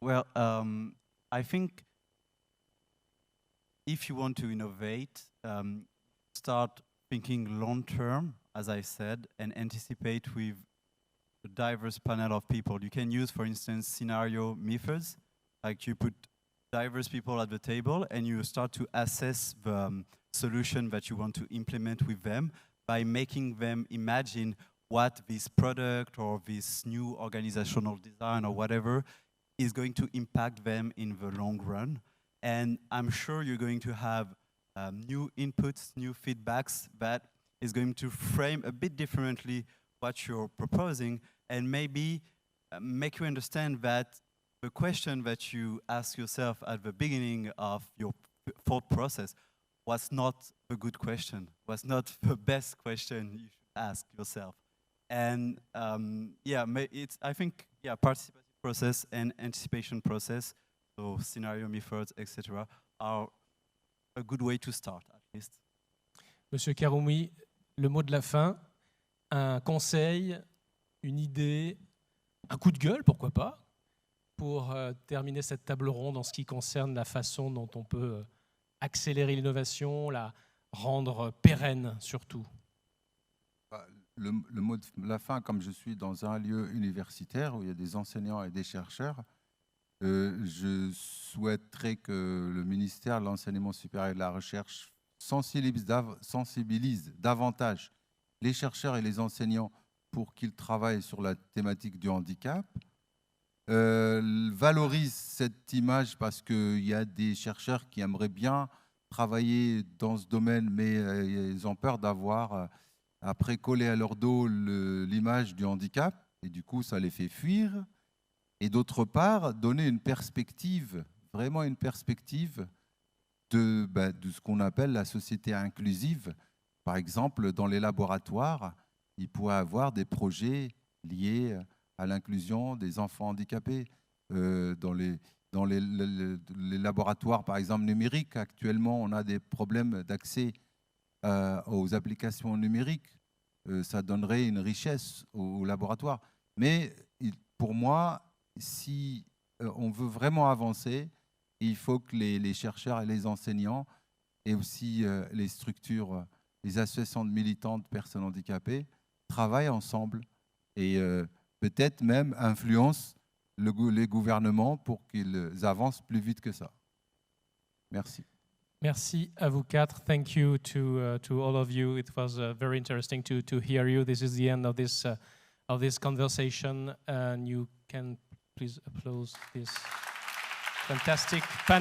Well, I think if you want to innovate, start thinking long-term, as I said, and anticipate with a diverse panel of people. You can use, for instance, scenario methods, like you put diverse people at the table and you start to assess the solution that you want to implement with them by making them imagine what this product or this new organizational design or whatever is going to impact them in the long run. And I'm sure you're going to have new inputs, new feedbacks that is going to frame a bit differently what you're proposing, and maybe make you understand that the question that you ask yourself at the beginning of your thought process was not a good question, was not the best question you should ask yourself. And I think participative process and anticipation process, so scenario methods, etc., are a good way to start, at least. Monsieur Kerroumi, le mot de la fin, un conseil, une idée, un coup de gueule, pourquoi pas, pour terminer cette table ronde en ce qui concerne la façon dont on peut accélérer l'innovation, la rendre pérenne surtout. Le mot de la fin, comme je suis dans un lieu universitaire où il y a des enseignants et des chercheurs, je souhaiterais que le ministère de l'Enseignement supérieur et de la Recherche sensibilise davantage les chercheurs et les enseignants pour qu'ils travaillent sur la thématique du handicap, valorise cette image parce qu'il y a des chercheurs qui aimeraient bien travailler dans ce domaine, mais ils ont peur d'avoir après collé à leur dos l'image du handicap, et du coup ça les fait fuir. Et d'autre part, donner une perspective, vraiment une perspective de ce qu'on appelle la société inclusive, Par exemple, dans les laboratoires, il pourrait y avoir des projets liés à l'inclusion des enfants handicapés. Dans les laboratoires, par exemple, numériques, actuellement, on a des problèmes d'accès aux applications numériques. Ça donnerait une richesse au laboratoire. Mais pour moi, si on veut vraiment avancer, il faut que les chercheurs et les enseignants et aussi les structures, les associations de militants de personnes handicapées travaillent ensemble et peut-être même influencent les gouvernements pour qu'ils avancent plus vite que ça. Merci. Merci à vous quatre. Thank you to all of you. It was very interesting to hear you. This is the end of this conversation, and you can please applaud this fantastic panel.